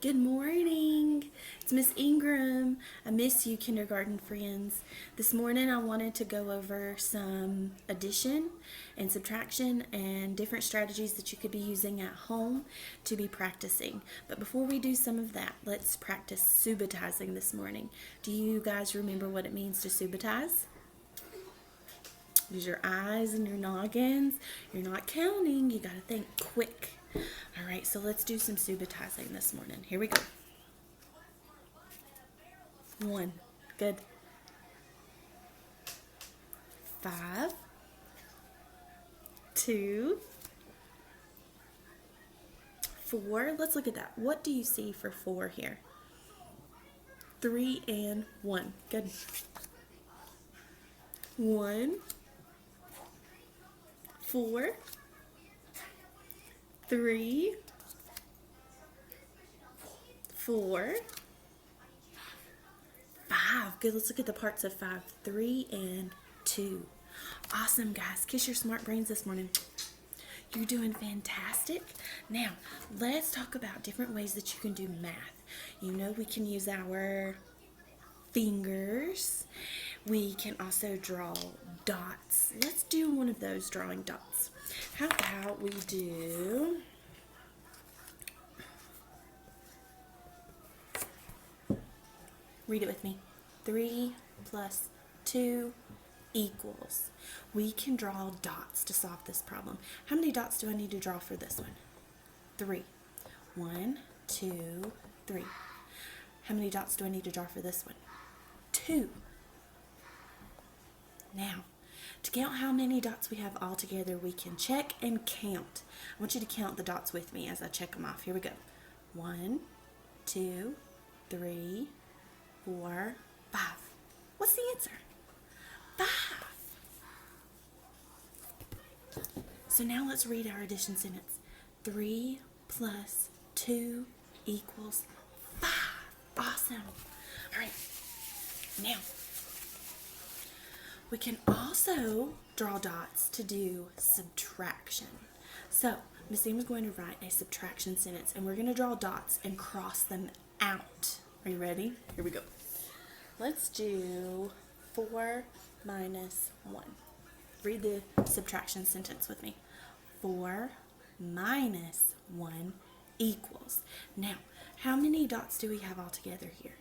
Good morning. It's Miss Ingram. I miss you, kindergarten friends. This morning I wanted to go over some addition and subtraction and different strategies that you could be using at home to be practicing. But before we do some of that, let's practice subitizing this morning. Do you guys remember what it means to subitize? Use your eyes and your noggins. You're not counting. You got to think quick. All right, so let's do some subitizing this morning. Here we go. 1. Good. 5. 2. 4. Let's look at that. What do you see for 4 here? 3 and 1. Good. 1. 4. 3, 4, 5. Good. Let's look at the parts of 5. 3 and 2. Awesome, guys. Kiss your smart brains this morning. You're doing fantastic. Now, let's talk about different ways that you can do math. You know, we can use our fingers. We can also draw dots. Let's do one of those, drawing dots. How about we do read it with me. 3 plus 2 equals. We can draw dots to solve this problem. How many dots do I need to draw for this one? 3. 1, 2, 3. How many dots do I need to draw for this one? 2. Now, to count how many dots we have all together, we can check and count. I want you to count the dots with me as I check them off. Here we go. 1, 2, 3, 4, 5. What's the answer? 5. So now let's read our addition sentence. 3 plus 2 equals 5. Awesome. All right. Now, we can also draw dots to do subtraction. So, Miss Sam is going to write a subtraction sentence, and we're going to draw dots and cross them out. Are you ready? Here we go. Let's do 4 minus 1. Read the subtraction sentence with me. 4 minus 1 equals. Now, how many dots do we have all together here?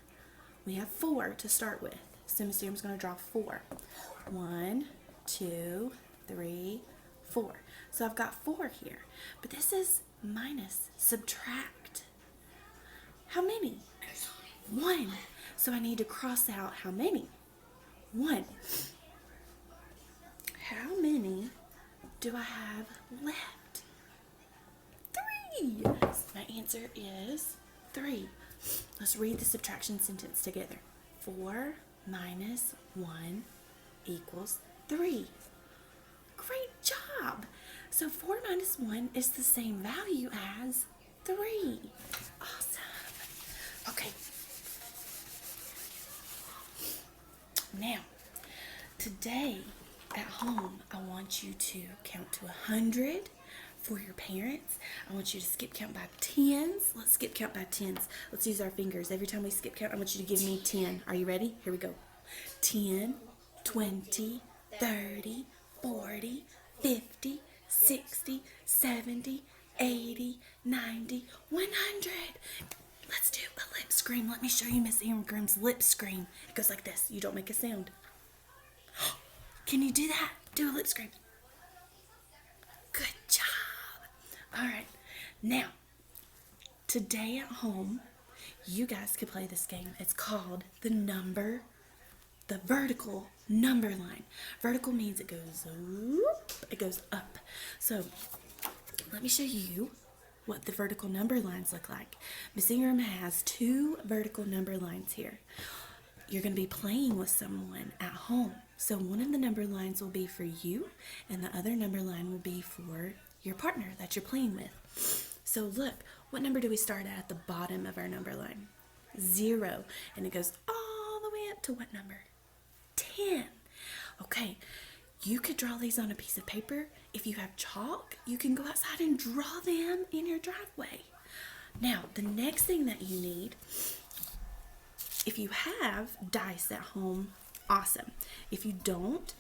We have 4 to start with. So Miss Sam's going to draw 4. 1, 2, 3, 4. So I've got 4 here. But this is minus, subtract. How many? 1. So I need to cross out how many? 1. How many do I have left? 3. So my answer is 3. Let's read the subtraction sentence together. 4 minus 1 equals 3. Great job. So 4 minus 1 is the same value as 3. Awesome. Okay. Now, today at home, I want you to count to 100 for your parents. I want you to skip count by 10s. Let's skip count by 10s. Let's use our fingers. Every time we skip count, I want you to give me 10. Are you ready? Here we go. 10, 20, 30, 40, 50, 60, 70, 80, 90, 100. Let's do a lip scream. Let me show you Miss Ingram's lip scream. It goes like this. You don't make a sound. Can you do that? Do a lip scream. Good job. All right. Now, today at home, you guys could play this game. It's called the vertical number line. Vertical means it goes up. So, let me show you what the vertical number lines look like. Miss Ingram has 2 vertical number lines here. You're going to be playing with someone at home. So one of the number lines will be for you, and the other number line will be for your partner that you're playing with. So look, what number do we start at the bottom of our number line? 0. And it goes all the way up to what number? 10. Okay, you could draw these on a piece of paper. If you have chalk, you can go outside and draw them in your driveway. Now, the next thing that you need, if you have dice at home, awesome. If you don't,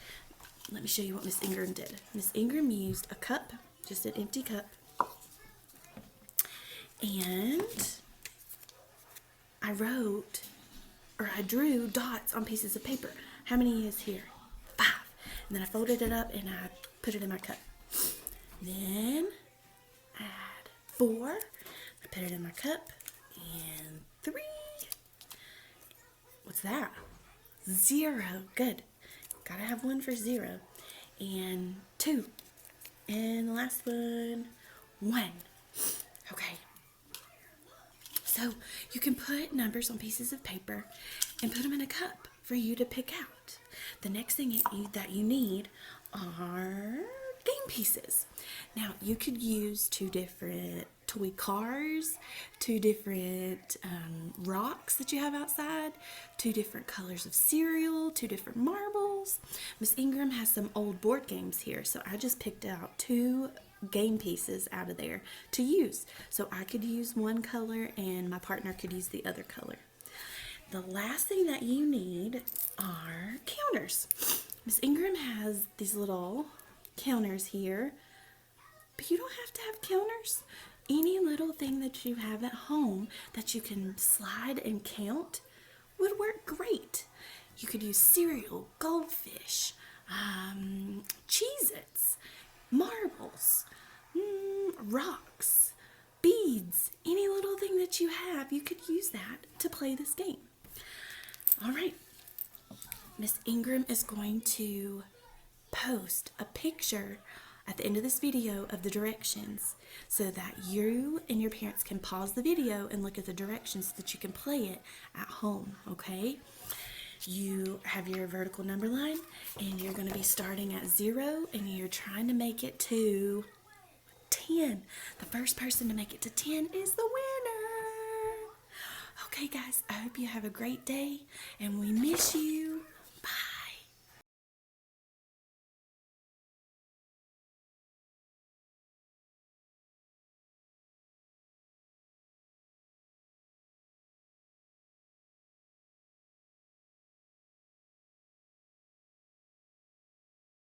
let me show you what Miss Ingram did. Miss Ingram used a cup, just an empty cup, and I drew dots on pieces of paper. How many is here? 5. And then I folded it up and I put it in my cup. Then add 4. I put it in my cup. And 3. What's that? 0. Good. Gotta have 1 for 0. And 2. And the last one, 1. Okay. So you can put numbers on pieces of paper and put them in a cup for you to pick out. The next thing that you need are game pieces. Now you could use 2 different toy cars, 2 different rocks that you have outside, 2 different colors of cereal, 2 different marbles. Miss Ingram has some old board games here, so I just picked out 2 game pieces out of there to use. So I could use one color and my partner could use the other color. The last thing that you need are counters. Miss Ingram has these little counters here, but you don't have to have counters. Any little thing that you have at home that you can slide and count would work great. You could use cereal, goldfish, Cheez-Its, marbles, rocks, beads, any little thing that you have, you could use that to play this game. All right, Miss Ingram is going to post a picture at the end of this video of the directions so that you and your parents can pause the video and look at the directions so that you can play it at home, okay? You have your vertical number line and you're going to be starting at 0 and you're trying to make it to 10. The first person to make it to 10 is the winner. Okay guys, I hope you have a great day and we miss you.